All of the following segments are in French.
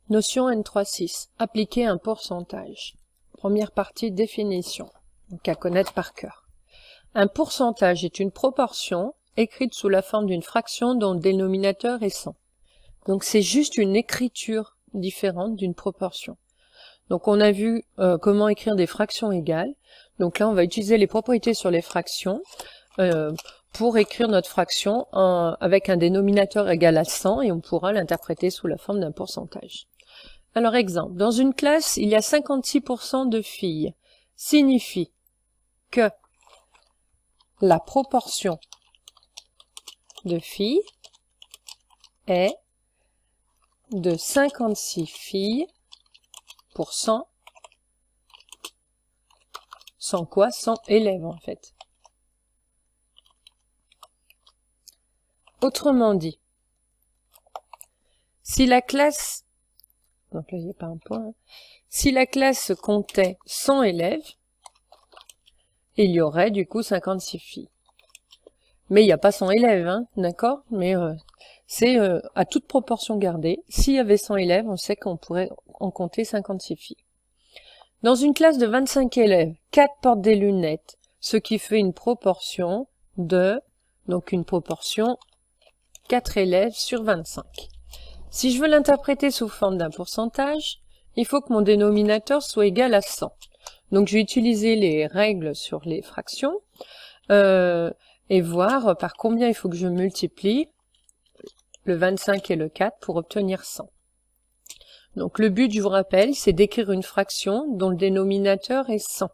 Notion N3.6. Appliquer un pourcentage. Première partie, définition. Donc à connaître par cœur. Un pourcentage est une proportion écrite sous la forme d'une fraction dont le dénominateur est 100. Donc c'est juste une écriture différente d'une proportion. Donc on a vu comment écrire des fractions égales. Donc là on va utiliser les propriétés sur les fractions pour écrire notre fraction avec un dénominateur égal à 100 et on pourra l'interpréter sous la forme d'un pourcentage. Alors exemple, dans une classe il y a 56% de filles, signifie que la proportion de filles est de 56 filles pour 100, 100 quoi? 100 élèves en fait. Autrement dit, si la classe, donc là il n'y a pas un point, si la classe comptait 100 élèves, il y aurait du coup 56 filles. Mais il n'y a pas 100 élèves, hein, d'accord? Mais c'est à toute proportion gardée. S'il y avait 100 élèves, on sait qu'on pourrait en compter 56 filles. Dans une classe de 25 élèves, 4 portent des lunettes, ce qui fait une proportion de, donc une proportion 4 élèves sur 25. Si je veux l'interpréter sous forme d'un pourcentage, il faut que mon dénominateur soit égal à 100. Donc je vais utiliser les règles sur les fractions et voir par combien il faut que je multiplie le 25 et le 4 pour obtenir 100. Donc le but, je vous rappelle, c'est d'écrire une fraction dont le dénominateur est 100.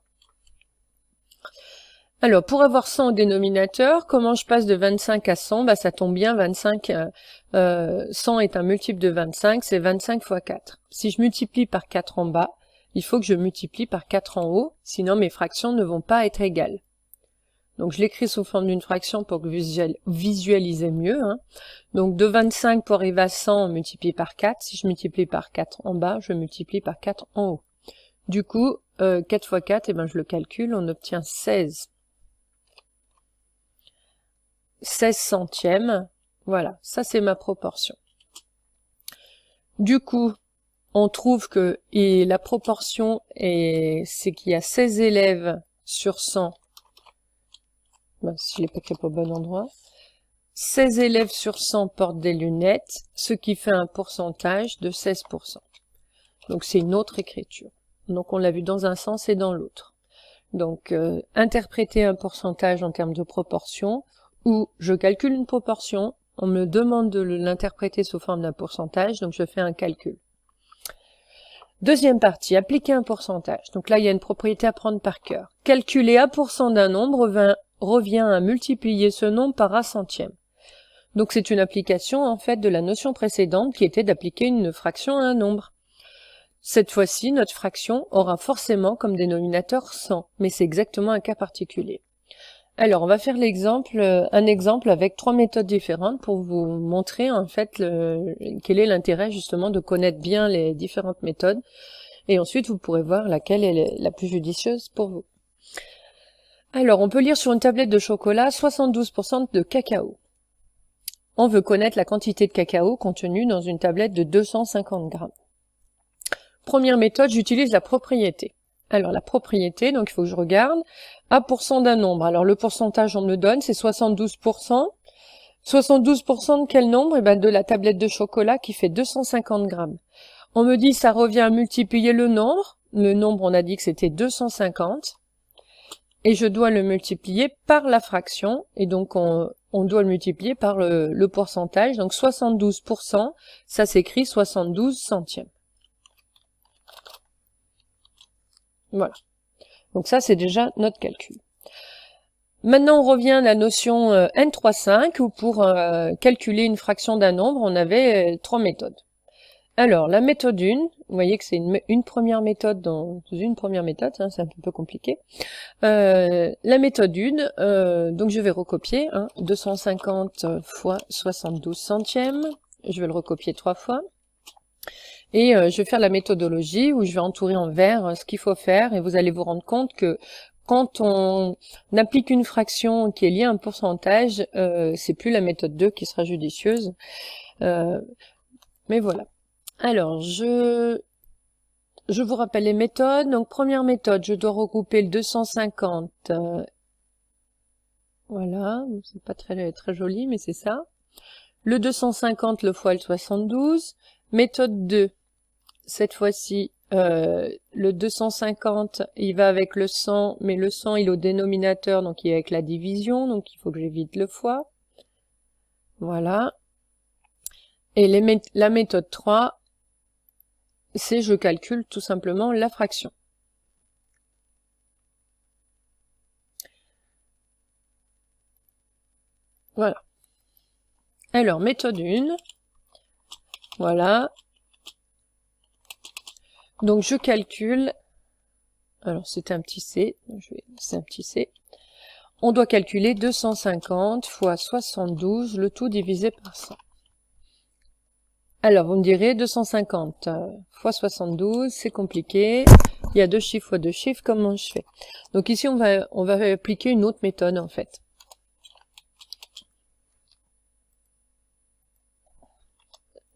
Alors, pour avoir 100 au dénominateur, comment je passe de 25 à 100? Bah, ça tombe bien, 100 est un multiple de 25, c'est 25 fois 4. Si je multiplie par 4 en bas, il faut que je multiplie par 4 en haut, sinon mes fractions ne vont pas être égales. Donc je l'écris sous forme d'une fraction pour que vous visualisez mieux. Hein. Donc de 25 pour arriver à 100, on multiplie par 4. Si je multiplie par 4 en bas, je multiplie par 4 en haut. Du coup, 4 fois 4, eh ben, je le calcule, on obtient 16. 16 centièmes. Voilà, ça c'est ma proportion. Du coup, on trouve que la proportion, c'est qu'il y a 16 élèves sur 100. Ben, si je l'ai pas écrit au bon endroit. 16 élèves sur 100 portent des lunettes, ce qui fait un pourcentage de 16%. Donc c'est une autre écriture. Donc on l'a vu dans un sens et dans l'autre. Donc interpréter un pourcentage en termes de proportion, où je calcule une proportion, on me demande de l'interpréter sous forme d'un pourcentage, donc je fais un calcul. Deuxième partie, appliquer un pourcentage. Donc là, il y a une propriété à prendre par cœur. Calculer 1% d'un nombre revient à multiplier ce nombre par 1 centième. Donc c'est une application en fait de la notion précédente qui était d'appliquer une fraction à un nombre. Cette fois-ci, notre fraction aura forcément comme dénominateur 100, mais c'est exactement un cas particulier. Alors, on va faire un exemple avec 3 méthodes différentes pour vous montrer en fait quel est l'intérêt justement de connaître bien les différentes méthodes. Et ensuite, vous pourrez voir laquelle est la plus judicieuse pour vous. Alors, on peut lire sur une tablette de chocolat 72% de cacao. On veut connaître la quantité de cacao contenue dans une tablette de 250 grammes. Première méthode, j'utilise la propriété. Alors la propriété, donc il faut que je regarde, 1% d'un nombre. Alors le pourcentage on me le donne, c'est 72%. 72% de quel nombre? Eh ben de la tablette de chocolat qui fait 250 grammes. On me dit ça revient à multiplier le nombre. Le nombre on a dit que c'était 250. Et je dois le multiplier par la fraction. Et donc on doit le multiplier par le pourcentage. Donc 72%, ça s'écrit 72 centièmes. Voilà. Donc ça, c'est déjà notre calcul. Maintenant, on revient à la notion N3.5, où pour calculer une fraction d'un nombre, on avait 3 méthodes. Alors, la méthode 1, vous voyez que c'est une première méthode dans une première méthode, hein, c'est un peu compliqué. La méthode 1, donc je vais recopier, 250 fois 72 centièmes, je vais le recopier 3 fois. Et je vais faire la méthodologie où je vais entourer en vert ce qu'il faut faire et vous allez vous rendre compte que quand on applique une fraction qui est liée à un pourcentage, c'est plus la méthode 2 qui sera judicieuse. Mais voilà. Alors, je vous rappelle les méthodes. Donc, première méthode, je dois regrouper le 250. Voilà, c'est pas très joli, mais c'est ça. Le 250 le fois le 72. Méthode 2, cette fois-ci, le 250, il va avec le 100, mais le 100, il est au dénominateur, donc il est avec la division, donc il faut que j'évite le fois. Voilà. Et la méthode 3, c'est je calcule tout simplement la fraction. Voilà. Alors, méthode 1. Voilà. Donc, je calcule. Alors, c'est un petit c. C'est un petit c. On doit calculer 250 fois 72, le tout divisé par 100. Alors, vous me direz 250 fois 72, c'est compliqué. Il y a deux chiffres fois deux chiffres, comment je fais? Donc ici, on va appliquer une autre méthode, en fait.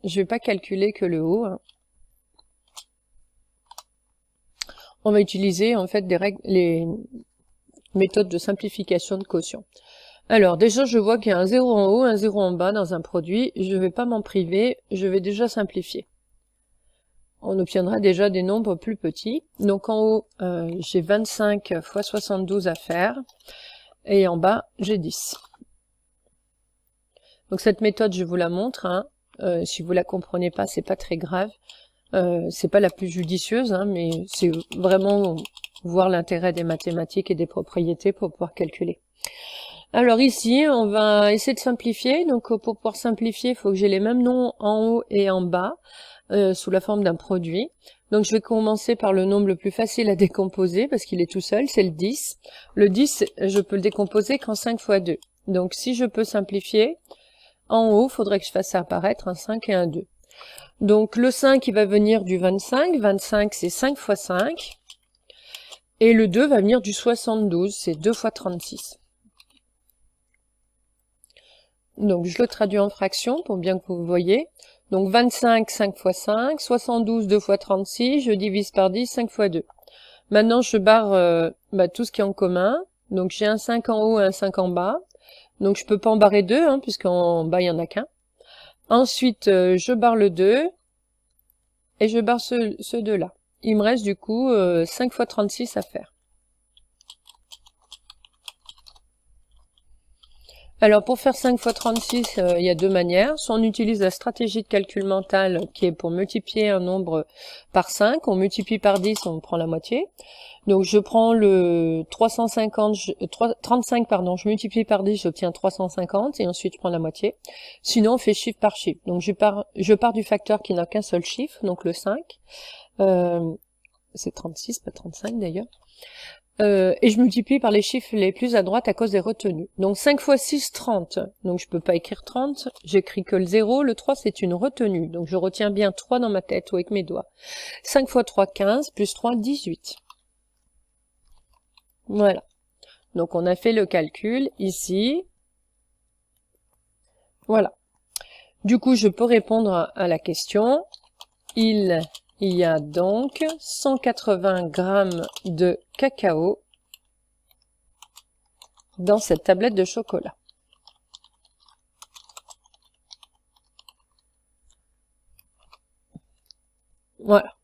Je vais pas calculer que le haut. Hein. On va utiliser, en fait, les méthodes de simplification de quotient. Alors, déjà, je vois qu'il y a un 0 en haut, un 0 en bas dans un produit. Je ne vais pas m'en priver, je vais déjà simplifier. On obtiendra déjà des nombres plus petits. Donc en haut, j'ai 25 fois 72 à faire. Et en bas, j'ai 10. Donc cette méthode, je vous la montre. Hein. Si vous la comprenez pas, c'est pas très grave. C'est pas la plus judicieuse, hein, mais c'est vraiment voir l'intérêt des mathématiques et des propriétés pour pouvoir calculer. Alors ici, on va essayer de simplifier. Donc pour pouvoir simplifier, il faut que j'ai les mêmes noms en haut et en bas, sous la forme d'un produit. Donc je vais commencer par le nombre le plus facile à décomposer, parce qu'il est tout seul, c'est le 10. Le 10, je peux le décomposer qu'en 5 fois 2. Donc si je peux simplifier, en haut, il faudrait que je fasse apparaître un 5 et un 2. Donc le 5, il va venir du 25. 25, c'est 5 fois 5. Et le 2 va venir du 72, c'est 2 fois 36. Donc je le traduis en fractions pour bien que vous voyez. Donc 25, 5 fois 5, 72, 2 fois 36, je divise par 10, 5 fois 2. Maintenant je barre tout ce qui est en commun. Donc j'ai un 5 en haut et un 5 en bas. Donc je peux pas en barrer deux, hein, puisqu'en bas il y en a qu'un. Ensuite je barre le 2 et je barre ce 2 là. Il me reste du coup 5 fois 36 à faire. Alors pour faire 5 fois 36, il y a deux manières. Soit on utilise la stratégie de calcul mental qui est pour multiplier un nombre par 5. On multiplie par 10, on prend la moitié. Donc je prends le 35, pardon, je multiplie par 10, j'obtiens 350 et ensuite je prends la moitié. Sinon on fait chiffre par chiffre. Donc je pars du facteur qui n'a qu'un seul chiffre, donc le 5. C'est 36, pas 35 d'ailleurs. Et je multiplie par les chiffres les plus à droite à cause des retenues. Donc 5 fois 6, 30. Donc je peux pas écrire 30, j'écris que le 0. Le 3, c'est une retenue. Donc je retiens bien 3 dans ma tête ou avec mes doigts. 5 fois 3, 15, plus 3, 18. Voilà. Donc on a fait le calcul ici. Voilà. Du coup, je peux répondre à la question. Il y a donc 180 grammes de cacao dans cette tablette de chocolat. Voilà.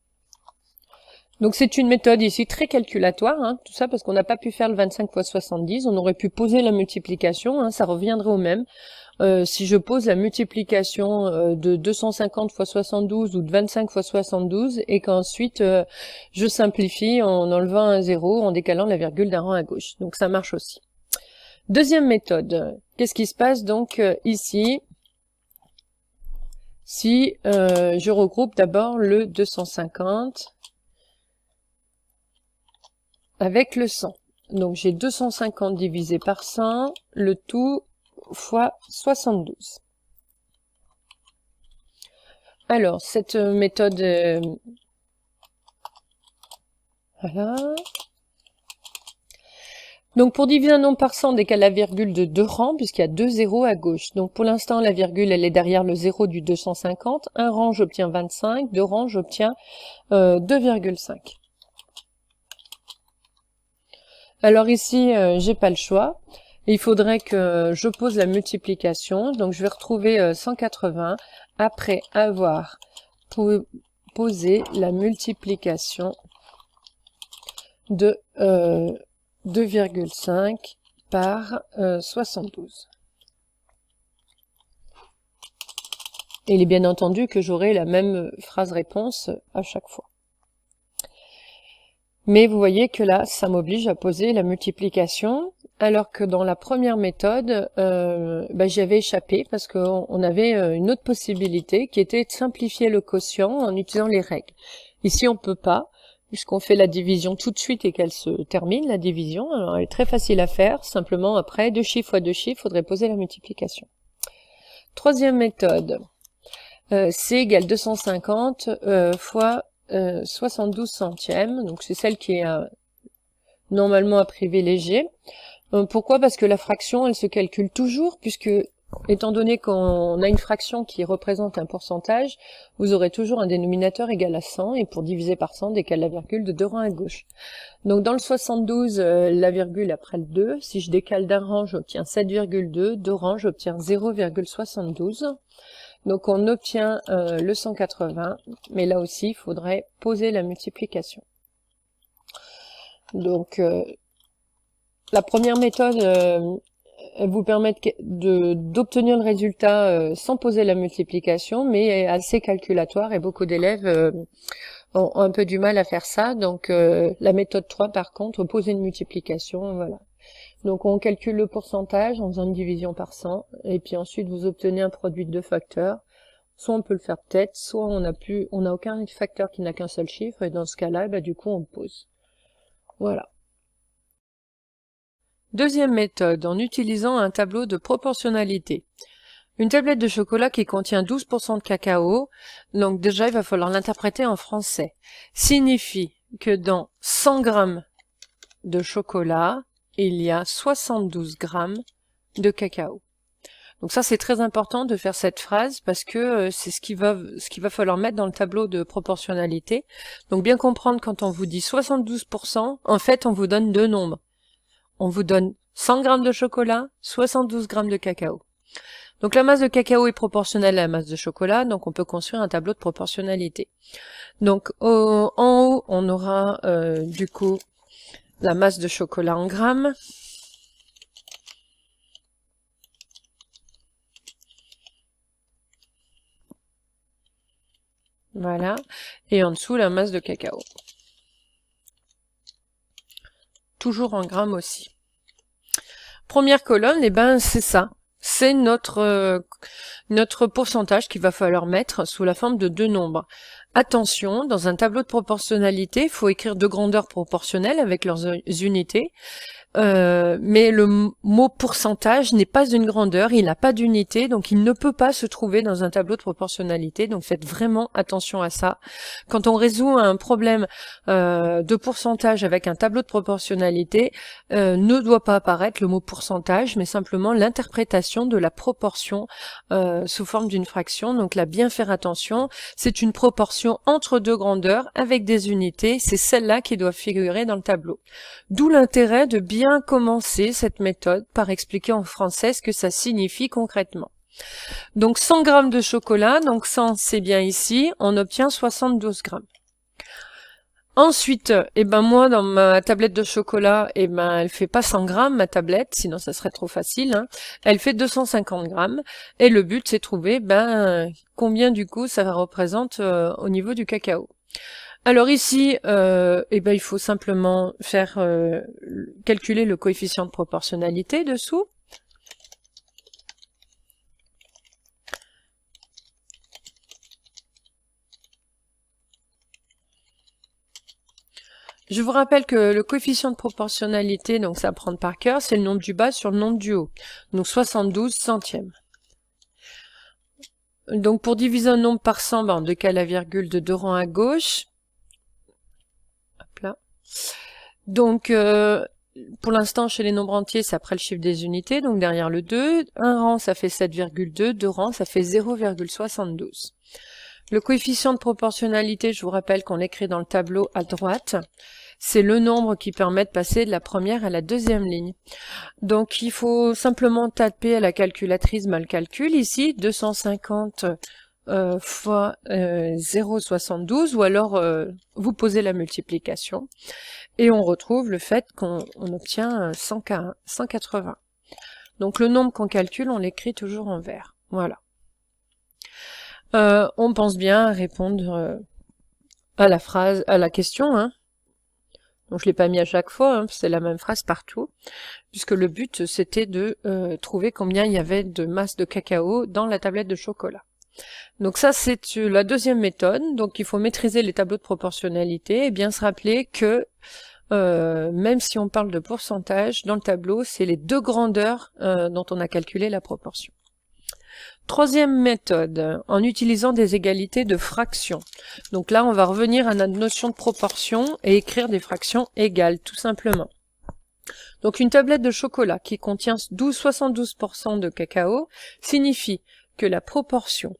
Donc c'est une méthode ici très calculatoire, hein, tout ça parce qu'on n'a pas pu faire le 25 fois 70, on aurait pu poser la multiplication, hein, ça reviendrait au même. Si je pose la multiplication de 250 fois 72 ou de 25 fois 72 et qu'ensuite je simplifie en enlevant un 0, en décalant la virgule d'un rang à gauche. Donc ça marche aussi. Deuxième méthode, qu'est-ce qui se passe donc ici si je regroupe d'abord le 250 avec le 100. Donc j'ai 250 divisé par 100, le tout fois 72. Alors, cette méthode... voilà. Donc pour diviser un nombre par 100, on décale la virgule de 2 rangs, puisqu'il y a 2 zéros à gauche. Donc pour l'instant, la virgule, elle est derrière le 0 du 250. Un rang, j'obtiens 25. Deux rangs, j'obtiens 2,5. Alors ici, j'ai pas le choix. Il faudrait que je pose la multiplication. Donc je vais retrouver 180 après avoir posé la multiplication de 2,5 par 72. Et il est bien entendu que j'aurai la même phrase réponse à chaque fois. Mais vous voyez que là, ça m'oblige à poser la multiplication, alors que dans la première méthode, j'y avais échappé parce qu'on avait une autre possibilité qui était de simplifier le quotient en utilisant les règles. Ici, on peut pas, puisqu'on fait la division tout de suite et qu'elle se termine, la division. Alors, elle est très facile à faire. Simplement, après, 2 chiffres fois 2 chiffres, il faudrait poser la multiplication. Troisième méthode, C égale 250 fois 72 centièmes. Donc, c'est celle qui est normalement à privilégier. Pourquoi? Parce que la fraction, elle se calcule toujours, puisque étant donné qu'on a une fraction qui représente un pourcentage, vous aurez toujours un dénominateur égal à 100, et pour diviser par 100, décale la virgule de 2 rangs à gauche. Donc dans le 72, la virgule après le 2, si je décale d'un rang, j'obtiens 7,2, deux rangs, j'obtiens 0,72. Donc on obtient le 180, mais là aussi, il faudrait poser la multiplication. Donc la première méthode, elle vous permet d'obtenir le résultat sans poser la multiplication, mais est assez calculatoire et beaucoup d'élèves ont un peu du mal à faire ça. Donc la méthode 3, par contre, poser une multiplication, voilà. Donc on calcule le pourcentage en faisant une division par 100, et puis ensuite vous obtenez un produit de deux facteurs. Soit on peut le faire tête, soit on n'a aucun facteur qui n'a qu'un seul chiffre, et dans ce cas-là, du coup on pose. Voilà. Deuxième méthode, en utilisant un tableau de proportionnalité. Une tablette de chocolat qui contient 12% de cacao, donc déjà il va falloir l'interpréter en français, signifie que dans 100 grammes de chocolat, il y a 72 grammes de cacao. Donc ça c'est très important de faire cette phrase parce que c'est ce qu'il va falloir mettre dans le tableau de proportionnalité. Donc bien comprendre, quand on vous dit 72%, en fait on vous donne deux nombres. On vous donne 100 grammes de chocolat, 72 grammes de cacao. Donc la masse de cacao est proportionnelle à la masse de chocolat, donc on peut construire un tableau de proportionnalité. Donc en haut, on aura du coup la masse de chocolat en grammes. Voilà. Et en dessous, la masse de cacao. Toujours en grammes aussi. Première colonne, c'est ça. C'est notre pourcentage qu'il va falloir mettre sous la forme de deux nombres. Attention, dans un tableau de proportionnalité, il faut écrire deux grandeurs proportionnelles avec leurs unités. Mais le mot pourcentage n'est pas une grandeur, il n'a pas d'unité, donc il ne peut pas se trouver dans un tableau de proportionnalité, donc faites vraiment attention à ça. Quand on résout un problème de pourcentage avec un tableau de proportionnalité, ne doit pas apparaître le mot pourcentage, mais simplement l'interprétation de la proportion sous forme d'une fraction. Donc là, bien faire attention, c'est une proportion entre deux grandeurs avec des unités, c'est celle-là qui doit figurer dans le tableau. D'où l'intérêt de bien commencer cette méthode par expliquer en français ce que ça signifie concrètement. Donc 100 grammes de chocolat, donc 100 c'est bien ici, on obtient 72 grammes. Ensuite, moi dans ma tablette de chocolat, elle fait pas 100 grammes ma tablette, sinon ça serait trop facile, hein. Elle fait 250 grammes, et le but c'est de trouver combien du coup ça représente au niveau du cacao. Alors ici, il faut simplement faire calculer le coefficient de proportionnalité dessous. Je vous rappelle que le coefficient de proportionnalité, donc ça à prendre par cœur, c'est le nombre du bas sur le nombre du haut. Donc 72 centièmes. Donc pour diviser un nombre par 100, on décale la virgule de deux rangs à gauche. Hop là. Donc pour l'instant, chez les nombres entiers, c'est après le chiffre des unités, donc derrière le 2. Un rang, ça fait 7,2. Deux rangs, ça fait 0,72. Le coefficient de proportionnalité, je vous rappelle qu'on l'écrit dans le tableau à droite. C'est le nombre qui permet de passer de la première à la deuxième ligne. Donc, il faut simplement taper à la calculatrice le calcul. Ici, 250 fois 0,72, ou alors vous posez la multiplication. Et on retrouve le fait qu'on obtient 180. Donc le nombre qu'on calcule, on l'écrit toujours en vert. Voilà. On pense bien à répondre à la phrase, à la question. Hein. Donc je l'ai pas mis à chaque fois, hein, c'est la même phrase partout, puisque le but c'était de trouver combien il y avait de masse de cacao dans la tablette de chocolat. Donc ça c'est la deuxième méthode. Donc il faut maîtriser les tableaux de proportionnalité et bien se rappeler que même si on parle de pourcentage, dans le tableau, c'est les deux grandeurs dont on a calculé la proportion. Troisième méthode, en utilisant des égalités de fractions. Donc là, on va revenir à notre notion de proportion et écrire des fractions égales, tout simplement. Donc une tablette de chocolat qui contient 72% de cacao signifie que la proportion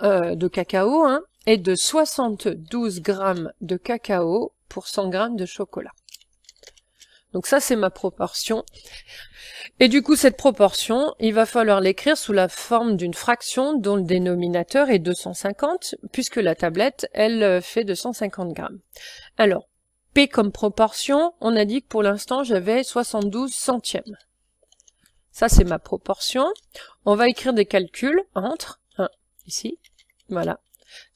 de cacao est de 72 grammes de cacao pour 100 grammes de chocolat. Donc ça, c'est ma proportion. Et du coup, cette proportion, il va falloir l'écrire sous la forme d'une fraction dont le dénominateur est 250, puisque la tablette, elle, fait 250 grammes. Alors, P comme proportion, on a dit que pour l'instant, j'avais 72 centièmes. Ça, c'est ma proportion. On va écrire des calculs entre, ici, voilà.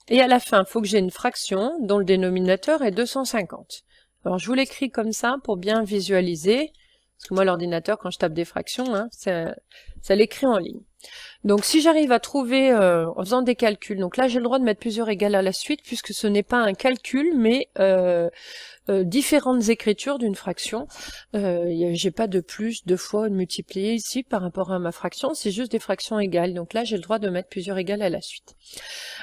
Et à la fin, il faut que j'ai une fraction dont le dénominateur est 250. Alors, je vous l'écris comme ça pour bien visualiser. Parce que moi, l'ordinateur, quand je tape des fractions, ça l'écrit en ligne. Donc, si j'arrive à trouver, en faisant des calculs, donc là, j'ai le droit de mettre plusieurs égales à la suite, puisque ce n'est pas un calcul, mais différentes écritures d'une fraction. J'ai pas de plus, de fois, ou de multiplier ici par rapport à ma fraction, c'est juste des fractions égales. Donc là, j'ai le droit de mettre plusieurs égales à la suite.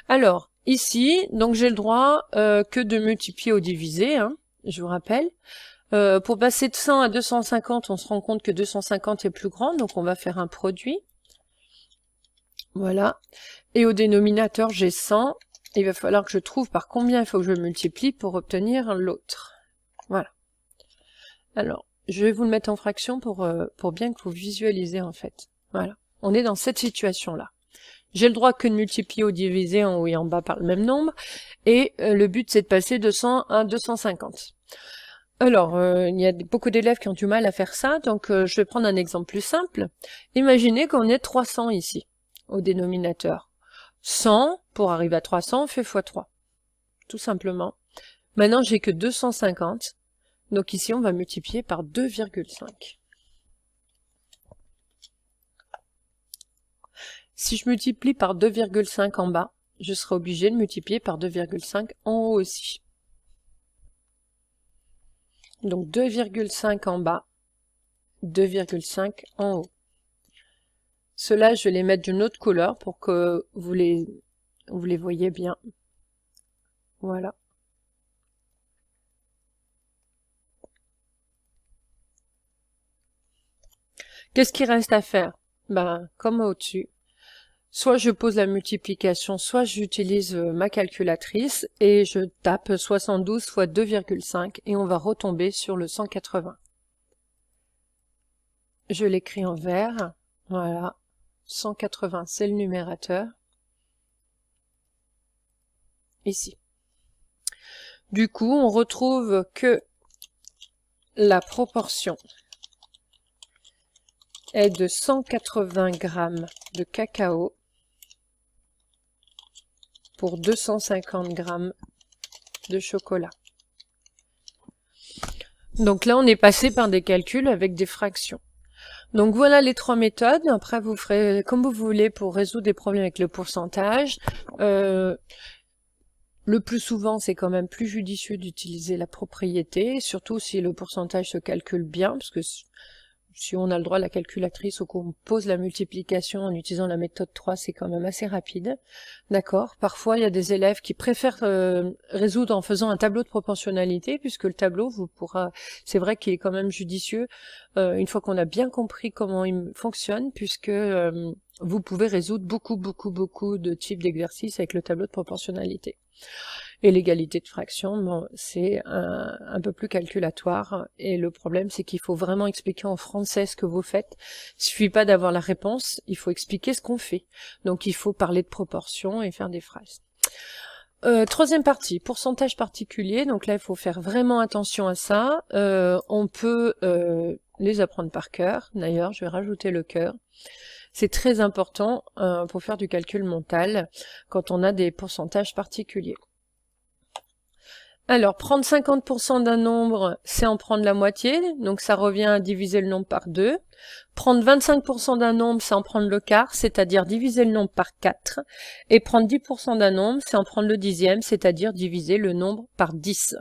Alors, ici, donc j'ai le droit que de multiplier ou diviser, je vous rappelle. Pour passer de 100 à 250, on se rend compte que 250 est plus grand, donc on va faire un produit. Voilà. Et au dénominateur, j'ai 100. Il va falloir que je trouve par combien il faut que je multiplie pour obtenir l'autre. Voilà. Alors, je vais vous le mettre en fraction pour bien que vous visualisez en fait. Voilà. On est dans cette situation-là. J'ai le droit que de multiplier ou diviser en haut et en bas par le même nombre. Et le but, c'est de passer de 100 à 250. Alors, il y a beaucoup d'élèves qui ont du mal à faire ça, donc je vais prendre un exemple plus simple. Imaginez qu'on ait 300 ici, au dénominateur. 100, pour arriver à 300, on fait x3. Tout simplement. Maintenant, j'ai que 250, donc ici, on va multiplier par 2,5. Si je multiplie par 2,5 en bas, je serai obligé de multiplier par 2,5 en haut aussi. Donc 2,5 en bas, 2,5 en haut. Ceux-là, je vais les mettre d'une autre couleur pour que vous les voyez bien. Voilà. Qu'est-ce qu'il reste à faire? Ben, comme au-dessus. Soit je pose la multiplication, soit j'utilise ma calculatrice et je tape 72 fois 2,5 et on va retomber sur le 180. Je l'écris en vert, voilà, 180 c'est le numérateur, ici. Du coup, on retrouve que la proportion est de 180 grammes de cacao pour 250 grammes de chocolat. Donc là, on est passé par des calculs avec des fractions. Donc voilà les trois méthodes. Après, vous ferez comme vous voulez pour résoudre des problèmes avec le pourcentage. Le plus souvent, c'est quand même plus judicieux d'utiliser la propriété, surtout si le pourcentage se calcule bien, parce que si on a le droit à la calculatrice ou qu'on pose la multiplication en utilisant la méthode 3, c'est quand même assez rapide. D'accord. Parfois, il y a des élèves qui préfèrent résoudre en faisant un tableau de proportionnalité, puisque le tableau c'est vrai qu'il est quand même judicieux, une fois qu'on a bien compris comment il fonctionne, puisque vous pouvez résoudre beaucoup de types d'exercices avec le tableau de proportionnalité. Et l'égalité de fraction, bon, c'est un peu plus calculatoire, et le problème c'est qu'il faut vraiment expliquer en français ce que vous faites. Il suffit pas d'avoir la réponse, il faut expliquer ce qu'on fait. Donc il faut parler de proportions et faire des phrases. Troisième partie, pourcentage particulier, donc là il faut faire vraiment attention à ça. On peut les apprendre par cœur, d'ailleurs je vais rajouter le cœur. C'est très important pour faire du calcul mental quand on a des pourcentages particuliers. Alors, prendre 50% d'un nombre, c'est en prendre la moitié, donc ça revient à diviser le nombre par 2. Prendre 25% d'un nombre, c'est en prendre le quart, c'est-à-dire diviser le nombre par 4. Et prendre 10% d'un nombre, c'est en prendre le dixième, c'est-à-dire diviser le nombre par 10.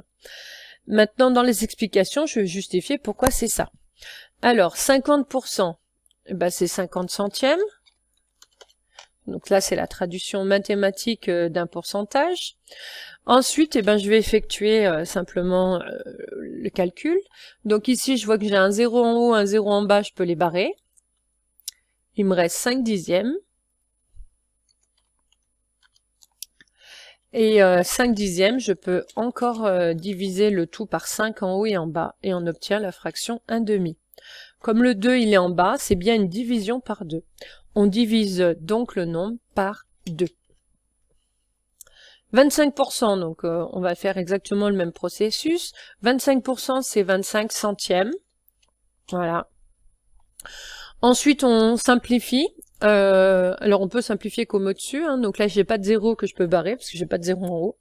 Maintenant, dans les explications, je vais justifier pourquoi c'est ça. Alors, 50%, c'est 50 centièmes. Donc là, c'est la traduction mathématique d'un pourcentage. Ensuite, je vais effectuer simplement le calcul. Donc ici, je vois que j'ai un 0 en haut, un 0 en bas, je peux les barrer. Il me reste 5 dixièmes. Et 5 dixièmes, je peux encore diviser le tout par 5 en haut et en bas, et on obtient la fraction 1/2. Comme le 2, il est en bas, c'est bien une division par 2. On divise donc le nombre par 2. 25%, donc on va faire exactement le même processus. 25%, c'est 25 centièmes. Voilà. Ensuite, on simplifie. Alors, on peut simplifier comme au-dessus. Hein. Donc là, j'ai pas de 0 que je peux barrer, parce que j'ai pas de 0 en haut.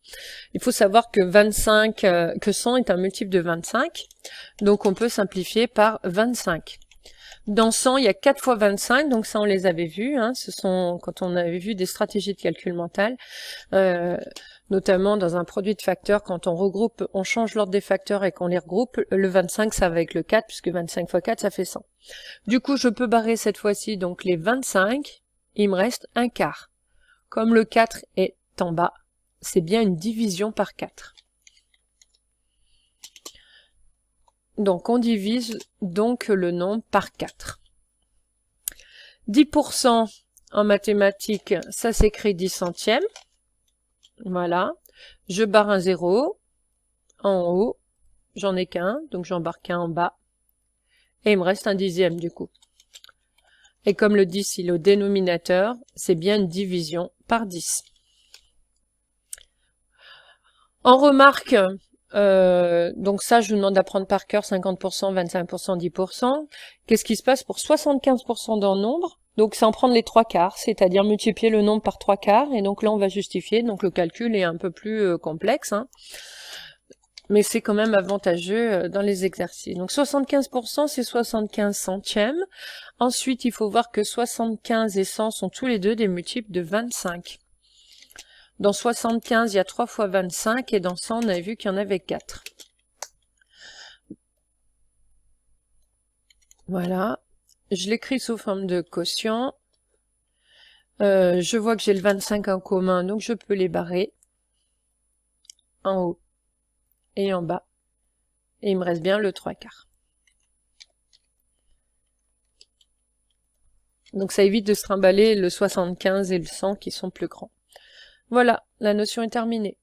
Il faut savoir que 100 est un multiple de 25. Donc, on peut simplifier par 25. Dans 100, il y a 4 fois 25, donc ça on les avait vus, hein. Ce sont quand on avait vu des stratégies de calcul mental, notamment dans un produit de facteurs, quand on regroupe, on change l'ordre des facteurs et qu'on les regroupe, le 25 ça va avec le 4, puisque 25 fois 4 ça fait 100. Du coup je peux barrer cette fois-ci donc les 25, il me reste un quart. Comme le 4 est en bas, c'est bien une division par 4. Donc on divise donc le nombre par 4. 10% en mathématiques, ça s'écrit 10 centièmes. Voilà. Je barre un 0 en haut. J'en ai qu'un, donc j'en barre qu'un en bas. Et il me reste un dixième du coup. Et comme le 10 il est au dénominateur, c'est bien une division par 10. En remarque, donc ça, je vous demande d'apprendre par cœur 50%, 25%, 10%. Qu'est-ce qui se passe pour 75% d'un nombre? Donc c'est en prendre les 3 quarts, c'est-à-dire multiplier le nombre par 3 quarts. Et donc là, on va justifier. Donc le calcul est un peu plus complexe, hein. Mais c'est quand même avantageux dans les exercices. Donc 75%, c'est 75 centièmes. Ensuite, il faut voir que 75 et 100 sont tous les deux des multiples de 25. Dans 75, il y a 3 fois 25, et dans 100, on a vu qu'il y en avait 4. Voilà. Je l'écris sous forme de quotient. Je vois que j'ai le 25 en commun, donc je peux les barrer. En haut et en bas. Et il me reste bien le 3 quarts. Donc ça évite de se trimballer le 75 et le 100 qui sont plus grands. Voilà, la notion est terminée.